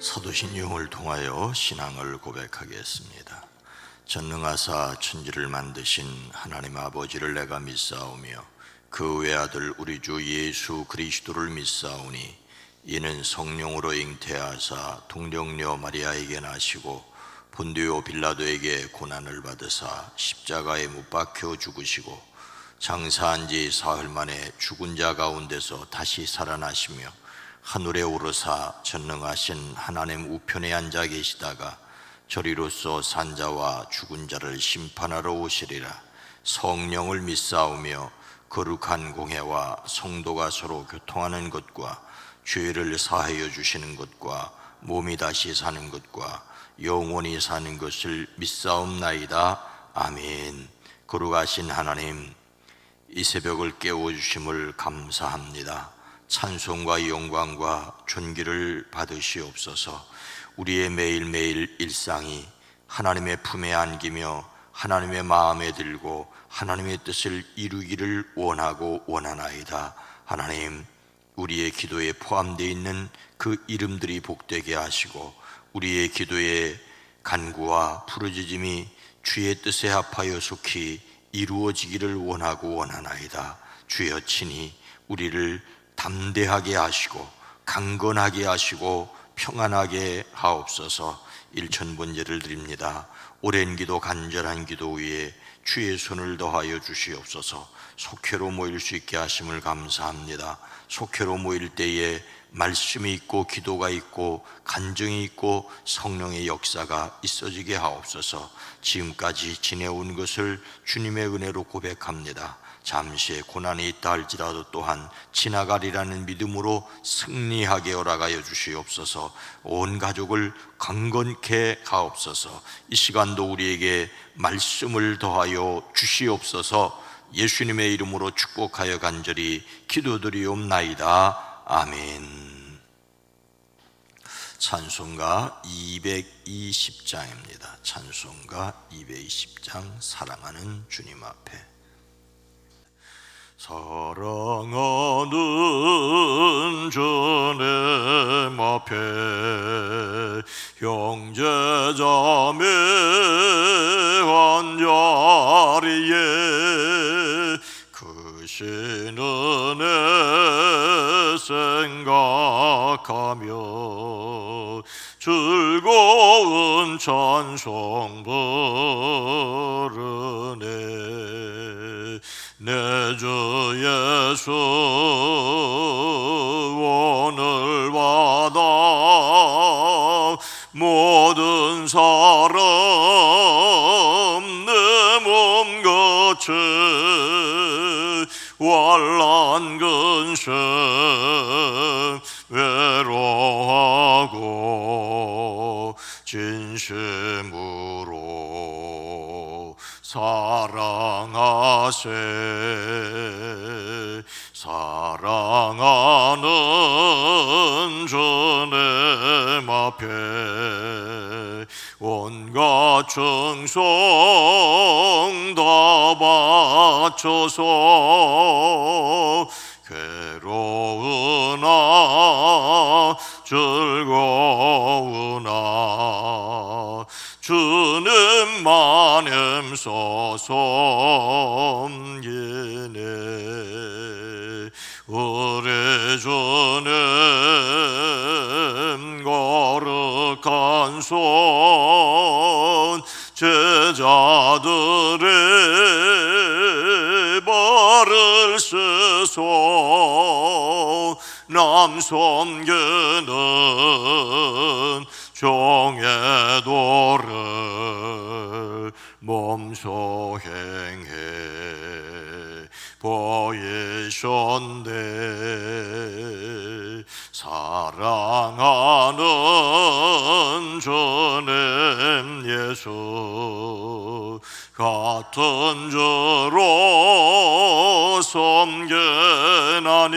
사도신경을 통하여 신앙을 고백하겠습니다. 전능하사 천지를 만드신 하나님 아버지를 내가 믿사오며 그 외아들 우리 주 예수 그리스도를 믿사오니 이는 성령으로 잉태하사 동정녀 마리아에게 나시고 본디오 빌라도에게 고난을 받으사 십자가에 못 박혀 죽으시고 장사한 지 사흘 만에 죽은 자 가운데서 다시 살아나시며 하늘에 오르사 전능하신 하나님 우편에 앉아 계시다가 저리로서 산자와 죽은 자를 심판하러 오시리라. 성령을 믿사오며 거룩한 공회와 성도가 서로 교통하는 것과 죄를 사하여 주시는 것과 몸이 다시 사는 것과 영원히 사는 것을 믿사옵나이다. 아멘. 거룩하신 하나님, 이 새벽을 깨워주심을 감사합니다. 찬송과 영광과 존귀를 받으시옵소서. 우리의 매일매일 일상이 하나님의 품에 안기며 하나님의 마음에 들고 하나님의 뜻을 이루기를 원하고 원하나이다. 하나님, 우리의 기도에 포함되어 있는 그 이름들이 복되게 하시고 우리의 기도의 간구와 부르짖음이 주의 뜻에 합하여 속히 이루어지기를 원하고 원하나이다. 주여 친히 우리를 담대하게 하시고 강건하게 하시고 평안하게 하옵소서. 일천번제를 드립니다. 오랜 기도 간절한 기도 위에 주의 손을 더하여 주시옵소서. 속회로 모일 수 있게 하심을 감사합니다. 속회로 모일 때에 말씀이 있고 기도가 있고 간증이 있고 성령의 역사가 있어지게 하옵소서. 지금까지 지내온 것을 주님의 은혜로 고백합니다. 잠시의 고난이 있다 할지라도 또한 지나가리라는 믿음으로 승리하게 허락하여 주시옵소서. 온 가족을 강건케 하옵소서. 이 시간도 우리에게 말씀을 더하여 주시옵소서. 예수님의 이름으로 축복하여 간절히 기도드리옵나이다. 아멘. 찬송가 220장입니다. 찬송가 220장, 사랑하는 주님 앞에. 사랑하는 주님 앞에 형제자매 한 자리에 그 신 은혜 생각하며 즐거운 찬송 부르네. 내 주 예수 오늘 받아 모든 사람 내 몸 같이 환난 근심 외로워하고 진심으로 사랑하세. 사랑하는 주님 앞에 온갖 충성 다 바쳐서 괴로우나 즐거우나 주님만 힘써섬기네. 우리 주님 거룩한 손 제자들의 발을 씻어 남 섬기는 종의 도를 몸소 행해 보이셨네. 사랑하는 주님 예수 같은 주로 섬겨나니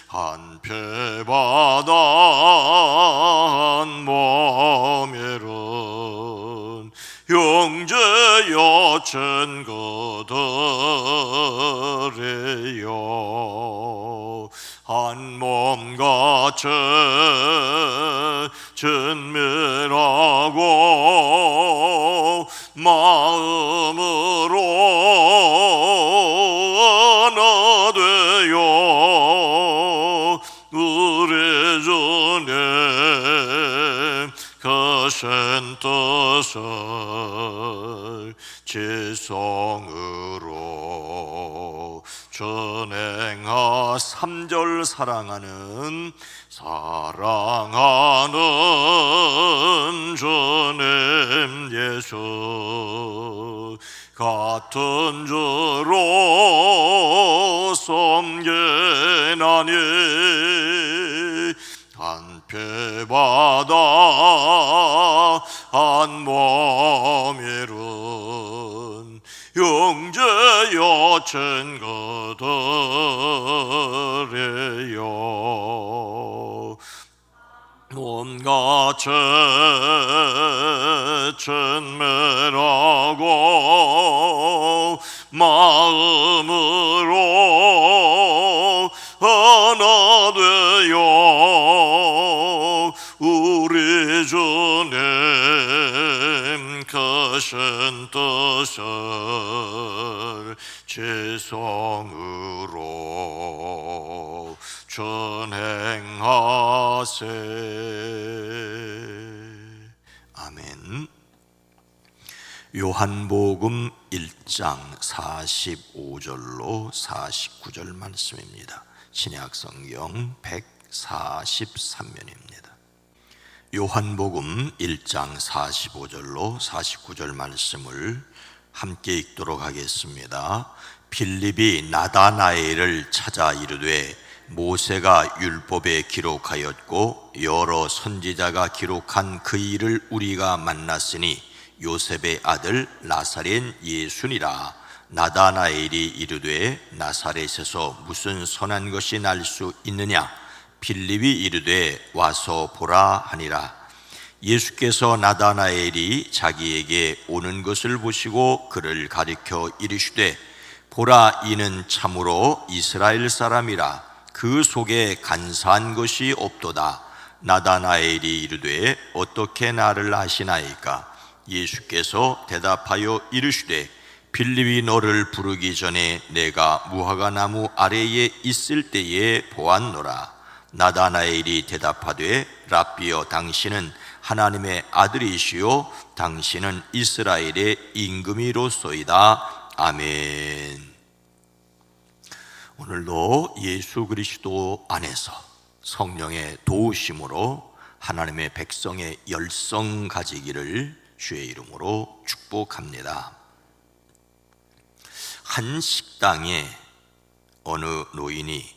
한 표받아 한 몸이론 형제여 친구들이여 한 몸 같은 하나 되어 우리 주님 크신 뜻을 지성으로 전행하 3절 사랑하는 주님 예수 같은 주로 섬기나니 한패받아 한 몸이룬 형제 여친 그들이여 온갖 죄진 매라고 마음으로 하나 되어 우리 주님 크신 뜻을 지성으로 전행하세. 아멘. 요한복음 1장 45절로 49절 말씀입니다. 신약성경 143면입니다. 요한복음 1장 45절로 49절 말씀을 함께 읽도록 하겠습니다. 빌립이 나다나엘을 찾아 이르되 모세가 율법에 기록하였고 여러 선지자가 기록한 그 일을 우리가 만났으니 요셉의 아들 나사렛 예수니라. 나다나엘이 이르되 나사렛에서 무슨 선한 것이 날 수 있느냐? 빌립이 이르되 와서 보라 하니라. 예수께서 나다나엘이 자기에게 오는 것을 보시고 그를 가리켜 이르시되 보라, 이는 참으로 이스라엘 사람이라. 그 속에 간사한 것이 없도다. 나다나엘이 이르되 어떻게 나를 아시나이까? 예수께서 대답하여 이르시되 빌립이 너를 부르기 전에 내가 무화과 나무 아래에 있을 때에 보았노라. 나다나엘이 대답하되 랍비여, 당신은 하나님의 아들이시요 당신은 이스라엘의 임금이로소이다. 아멘. 오늘도 예수 그리스도 안에서 성령의 도우심으로 하나님의 백성의 열성 가지기를 주의 이름으로 축복합니다. 한 식당에 어느 노인이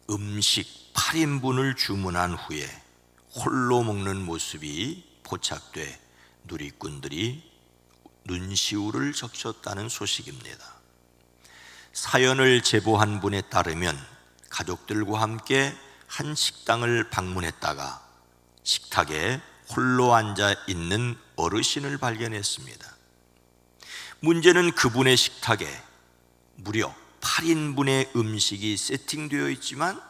음식 8인분을 주문한 후에 홀로 먹는 모습이 포착돼 누리꾼들이 눈시울을 적셨다는 소식입니다. 사연을 제보한 분에 따르면 가족들과 함께 한 식당을 방문했다가 식탁에 홀로 앉아 있는 어르신을 발견했습니다. 문제는 그분의 식탁에 무려 8인분의 음식이 세팅되어 있지만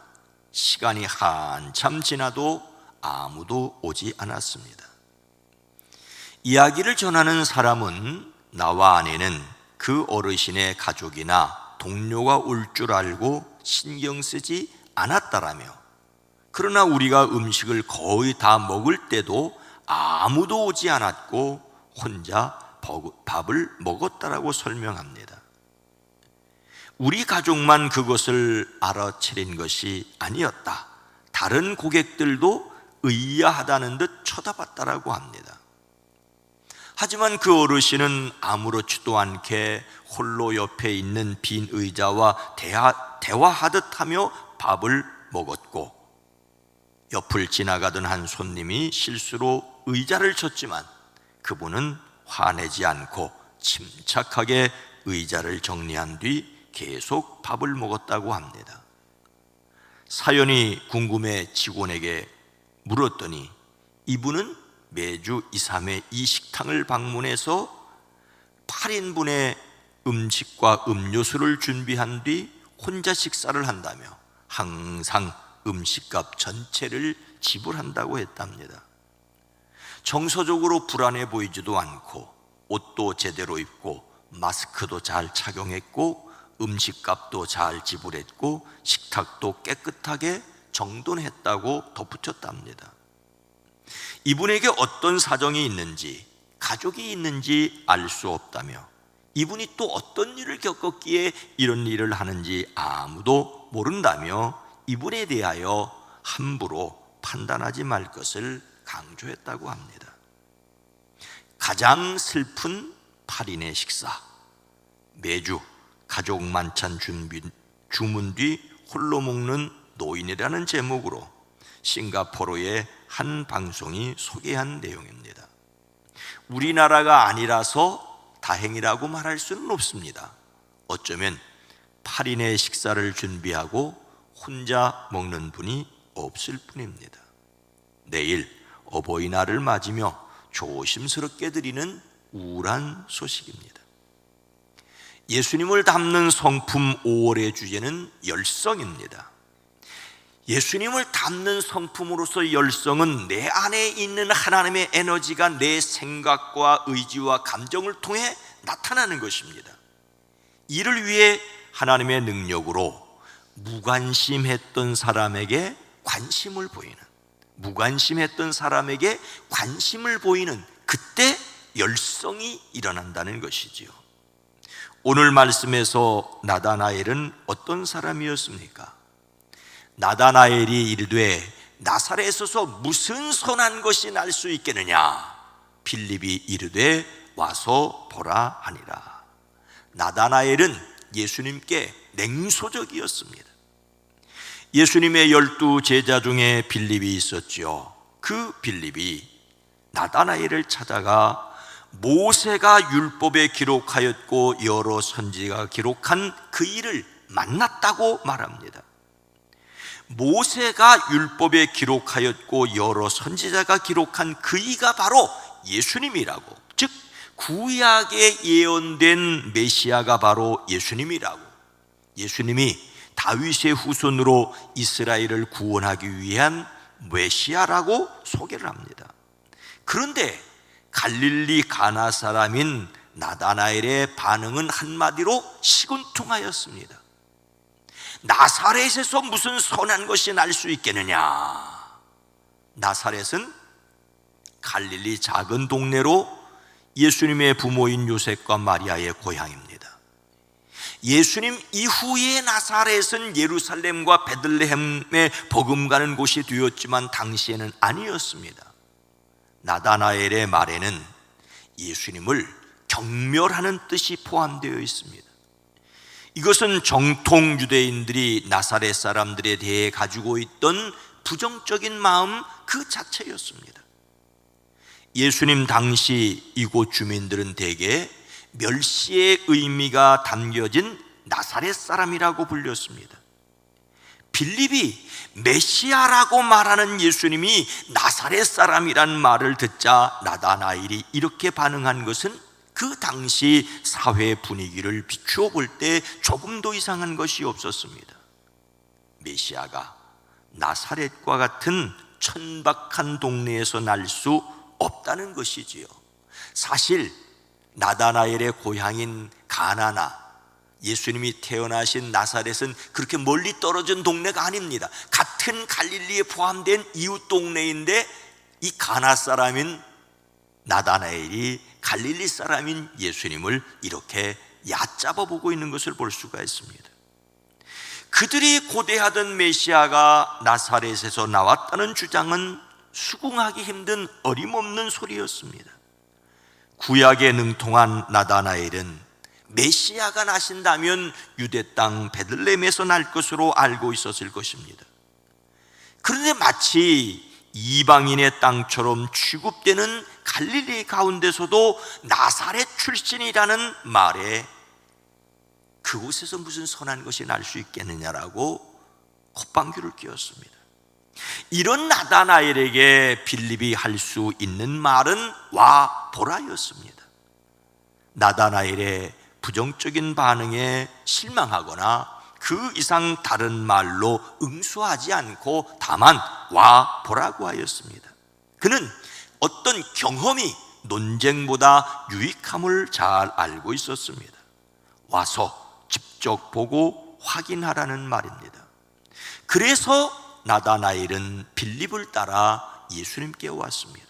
시간이 한참 지나도 아무도 오지 않았습니다. 이야기를 전하는 사람은 나와 아내는 그 어르신의 가족이나 동료가 올 줄 알고 신경 쓰지 않았다라며, 그러나 우리가 음식을 거의 다 먹을 때도 아무도 오지 않았고 혼자 밥을 먹었다라고 설명합니다. 우리 가족만 그것을 알아차린 것이 아니었다. 다른 고객들도 의아하다는 듯 쳐다봤다라고 합니다. 하지만 그 어르신은 아무렇지도 않게 홀로 옆에 있는 빈 의자와 대화하듯 하며 밥을 먹었고, 옆을 지나가던 한 손님이 실수로 의자를 쳤지만 그분은 화내지 않고 침착하게 의자를 정리한 뒤 계속 밥을 먹었다고 합니다. 사연이 궁금해 직원에게 물었더니 이분은 매주 2, 3회 이 식당을 방문해서 8인분의 음식과 음료수를 준비한 뒤 혼자 식사를 한다며 항상 음식값 전체를 지불한다고 했답니다. 정서적으로 불안해 보이지도 않고 옷도 제대로 입고 마스크도 잘 착용했고 음식값도 잘 지불했고 식탁도 깨끗하게 정돈했다고 덧붙였답니다. 이분에게 어떤 사정이 있는지, 가족이 있는지 알 수 없다며 이분이 또 어떤 일을 겪었기에 이런 일을 하는지 아무도 모른다며 이분에 대하여 함부로 판단하지 말 것을 강조했다고 합니다. 가장 슬픈 8인의 식사, 매주 가족 만찬 주문 뒤 홀로 먹는 노인이라는 제목으로 싱가포르의 한 방송이 소개한 내용입니다. 우리나라가 아니라서 다행이라고 말할 수는 없습니다. 어쩌면 8인의 식사를 준비하고 혼자 먹는 분이 없을 뿐입니다. 내일 어버이날을 맞으며 조심스럽게 드리는 우울한 소식입니다. 예수님을 담는 성품 5월의 주제는 열성입니다. 예수님을 담는 성품으로서 열성은 내 안에 있는 하나님의 에너지가 내 생각과 의지와 감정을 통해 나타나는 것입니다. 이를 위해 하나님의 능력으로 무관심했던 사람에게 관심을 보이는, 무관심했던 사람에게 관심을 보이는 그때 열성이 일어난다는 것이지요. 오늘 말씀에서 나다나엘은 어떤 사람이었습니까? 나다나엘이 이르되 나사렛에서 무슨 선한 것이 날 수 있겠느냐? 빌립이 이르되 와서 보라 하니라. 나다나엘은 예수님께 냉소적이었습니다. 예수님의 12 제자 중에 빌립이 있었지요. 그 빌립이 나다나엘을 찾아가 모세가 율법에 기록하였고 여러 선지자가 기록한 그 일을 만났다고 말합니다. 모세가 율법에 기록하였고 여러 선지자가 기록한 그 이가 바로 예수님이라고, 즉 구약에 예언된 메시아가 바로 예수님이라고, 예수님이 다윗의 후손으로 이스라엘을 구원하기 위한 메시아라고 소개를 합니다. 그런데 갈릴리 가나 사람인 나다나엘의 반응은 한마디로 시큰둥하였습니다. 나사렛에서 무슨 선한 것이 날 수 있겠느냐? 나사렛은 갈릴리 작은 동네로 예수님의 부모인 요셉과 마리아의 고향입니다. 예수님 이후에 나사렛은 예루살렘과 베들레헴에 버금가는 곳이 되었지만 당시에는 아니었습니다. 나다나엘의 말에는 예수님을 경멸하는 뜻이 포함되어 있습니다. 이것은 정통 유대인들이 나사렛 사람들에 대해 가지고 있던 부정적인 마음 그 자체였습니다. 예수님 당시 이곳 주민들은 대개 멸시의 의미가 담겨진 나사렛 사람이라고 불렸습니다. 빌립이 메시아라고 말하는 예수님이 나사렛 사람이란 말을 듣자 나다나엘이 이렇게 반응한 것은 그 당시 사회 분위기를 비추어 볼 때 조금도 이상한 것이 없었습니다. 메시아가 나사렛과 같은 천박한 동네에서 날 수 없다는 것이지요. 사실 나다나엘의 고향인 가나나 예수님이 태어나신 나사렛은 그렇게 멀리 떨어진 동네가 아닙니다. 같은 갈릴리에 포함된 이웃 동네인데 이 가나 사람인 나다나엘이 갈릴리 사람인 예수님을 이렇게 얕잡아 보고 있는 것을 볼 수가 있습니다. 그들이 고대하던 메시아가 나사렛에서 나왔다는 주장은 수긍하기 힘든 어림없는 소리였습니다. 구약에 능통한 나다나엘은 메시아가 나신다면 유대 땅 베들레헴에서 날 것으로 알고 있었을 것입니다. 그런데 마치 이방인의 땅처럼 취급되는 갈릴리 가운데서도 나사렛 출신이라는 말에 그곳에서 무슨 선한 것이 날 수 있겠느냐라고 콧방귀를 뀌었습니다. 이런 나다나엘에게 빌립이 할 수 있는 말은 와 보라였습니다. 나다나엘의 부정적인 반응에 실망하거나 그 이상 다른 말로 응수하지 않고 다만 와 보라고 하였습니다. 그는 어떤 경험이 논쟁보다 유익함을 잘 알고 있었습니다. 와서 직접 보고 확인하라는 말입니다. 그래서 나다나엘은 빌립을 따라 예수님께 왔습니다.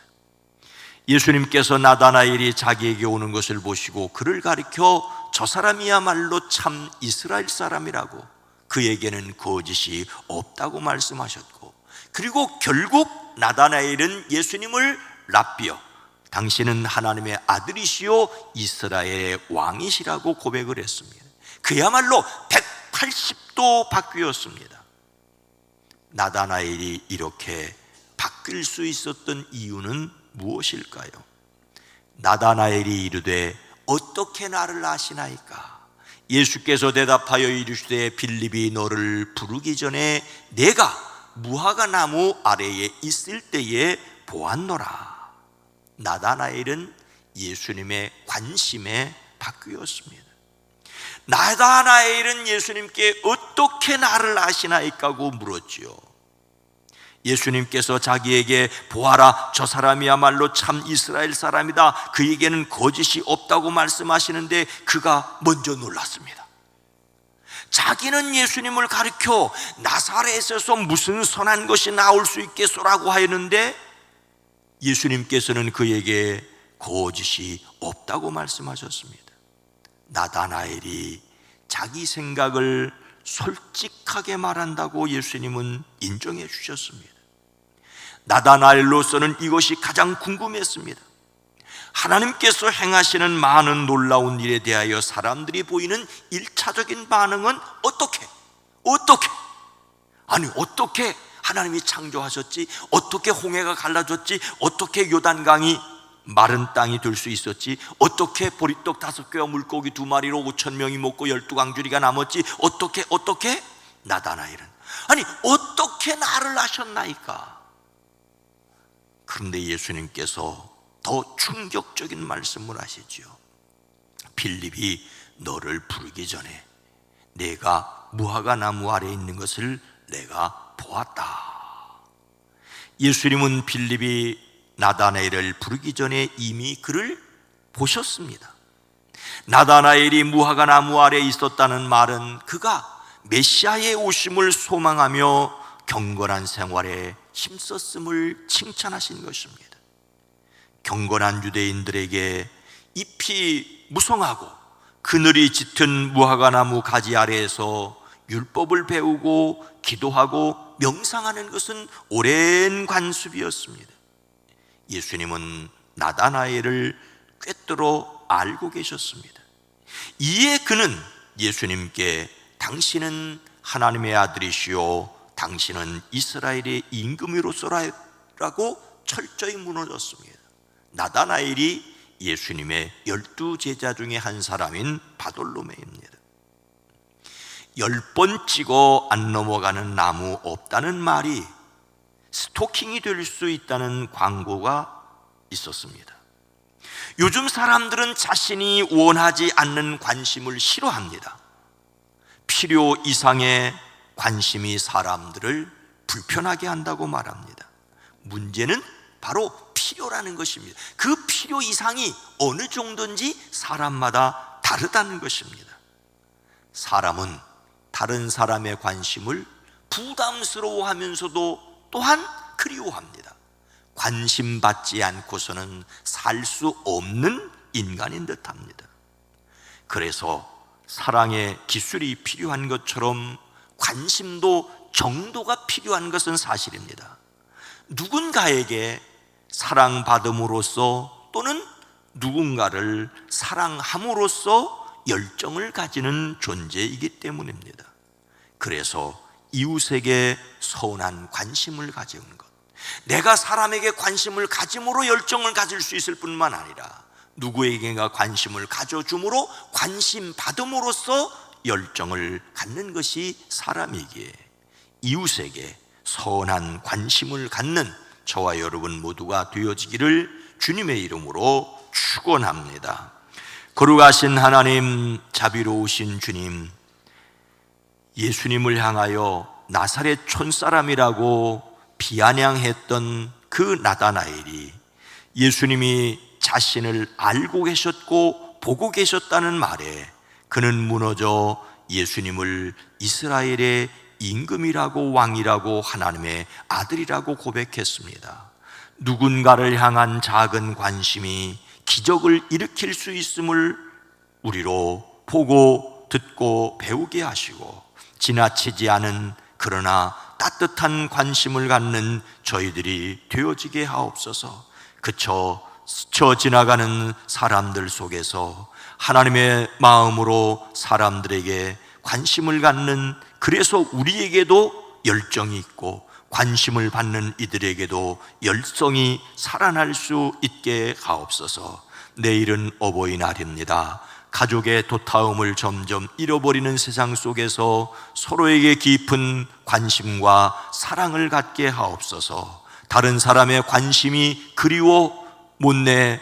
예수님께서 나다나엘이 자기에게 오는 것을 보시고 그를 가리켜 저 사람이야말로 참 이스라엘 사람이라고, 그에게는 거짓이 없다고 말씀하셨고, 그리고 결국 나다나엘은 예수님을 랍비여, 당신은 하나님의 아들이시요 이스라엘의 왕이시라고 고백을 했습니다. 그야말로 180도 바뀌었습니다. 나다나엘이 이렇게 바뀔 수 있었던 이유는 무엇일까요? 나다나엘이 이르되 어떻게 나를 아시나이까? 예수께서 대답하여 이르시되 빌립이 너를 부르기 전에 내가 무화과 나무 아래에 있을 때에 보았노라. 나다나엘은 예수님의 관심에 바뀌었습니다. 나다나엘은 예수님께 어떻게 나를 아시나이까고 물었지요. 예수님께서 자기에게 보아라, 저 사람이야말로 참 이스라엘 사람이다, 그에게는 거짓이 없다고 말씀하시는데 그가 먼저 놀랐습니다. 자기는 예수님을 가리켜 나사렛에서 무슨 선한 것이 나올 수 있겠소라고 하였는데 예수님께서는 그에게 거짓이 없다고 말씀하셨습니다. 나다나엘이 자기 생각을 솔직하게 말한다고 예수님은 인정해 주셨습니다. 나다나엘로서는 이것이 가장 궁금했습니다. 하나님께서 행하시는 많은 놀라운 일에 대하여 사람들이 보이는 1차적인 반응은 어떻게 하나님이 창조하셨지? 어떻게 홍해가 갈라졌지? 어떻게 요단강이 마른 땅이 될 수 있었지? 어떻게 보리떡 5개와 물고기 2마리로 5,000명이 먹고 12광주리가 남았지? 어떻게? 나다나엘은 아니 어떻게 나를 아셨나이까? 그런데 예수님께서 더 충격적인 말씀을 하시죠. 빌립이 너를 부르기 전에 내가 무화과 나무 아래에 있는 것을 내가 보았다. 예수님은 빌립이 나다나엘을 부르기 전에 이미 그를 보셨습니다. 나다나엘이 무화과 나무 아래에 있었다는 말은 그가 메시아의 오심을 소망하며 경건한 생활에 힘썼음을 칭찬하신 것입니다. 경건한 유대인들에게 잎이 무성하고 그늘이 짙은 무화과 나무 가지 아래에서 율법을 배우고 기도하고 명상하는 것은 오랜 관습이었습니다. 예수님은 나다나엘을 꿰뚫어 알고 계셨습니다. 이에 그는 예수님께 당신은 하나님의 아들이시오, 당신은 이스라엘의 임금이로서라고 철저히 무너졌습니다. 나다나엘이 예수님의 12제자 중에 한 사람인 바돌로메입니다. 10번 찍어 안 넘어가는 나무 없다는 말이 스토킹이 될 수 있다는 광고가 있었습니다. 요즘 사람들은 자신이 원하지 않는 관심을 싫어합니다. 필요 이상의 관심이 사람들을 불편하게 한다고 말합니다. 문제는 바로 필요라는 것입니다. 그 필요 이상이 어느 정도인지 사람마다 다르다는 것입니다. 사람은 다른 사람의 관심을 부담스러워하면서도 또한 그리워합니다. 관심받지 않고서는 살 수 없는 인간인 듯합니다. 그래서 사랑의 기술이 필요한 것처럼 관심도 정도가 필요한 것은 사실입니다. 누군가에게 사랑받음으로써 또는 누군가를 사랑함으로써 열정을 가지는 존재이기 때문입니다. 그래서 이웃에게 선한 관심을 가지는 것, 내가 사람에게 관심을 가짐으로 열정을 가질 수 있을 뿐만 아니라 누구에게가 관심을 가져줌으로 관심 받음으로써 열정을 갖는 것이 사람이기에 이웃에게 선한 관심을 갖는 저와 여러분 모두가 되어지기를 주님의 이름으로 축원합니다. 거룩하신 하나님, 자비로우신 주님, 예수님을 향하여 나사렛 촌사람이라고 비아냥했던 그 나다나엘이 예수님이 자신을 알고 계셨고 보고 계셨다는 말에 그는 무너져 예수님을 이스라엘의 임금이라고 왕이라고 하나님의 아들이라고 고백했습니다. 누군가를 향한 작은 관심이 기적을 일으킬 수 있음을 우리로 보고 듣고 배우게 하시고, 지나치지 않은 그러나 따뜻한 관심을 갖는 저희들이 되어지게 하옵소서. 그저 스쳐 지나가는 사람들 속에서 하나님의 마음으로 사람들에게 관심을 갖는, 그래서 우리에게도 열정이 있고 관심을 받는 이들에게도 열성이 살아날 수 있게 하옵소서. 내일은 어버이날입니다. 가족의 도타움을 점점 잃어버리는 세상 속에서 서로에게 깊은 관심과 사랑을 갖게 하옵소서. 다른 사람의 관심이 그리워 못내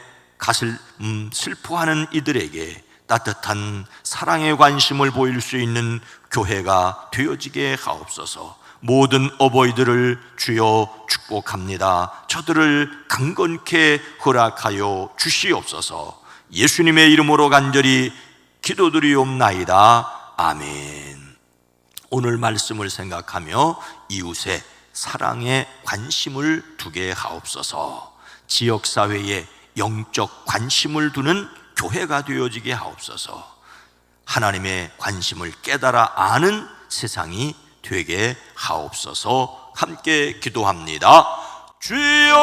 슬퍼하는 이들에게 따뜻한 사랑의 관심을 보일 수 있는 교회가 되어지게 하옵소서. 모든 어버이들을 주여 축복합니다. 저들을 강건케 허락하여 주시옵소서. 예수님의 이름으로 간절히 기도드리옵나이다. 아멘. 오늘 말씀을 생각하며 이웃의 사랑에 관심을 두게 하옵소서. 지역사회에 영적 관심을 두는 교회가 되어지게 하옵소서. 하나님의 관심을 깨달아 아는 세상이 되게 하옵소서. 함께 기도합니다. 주여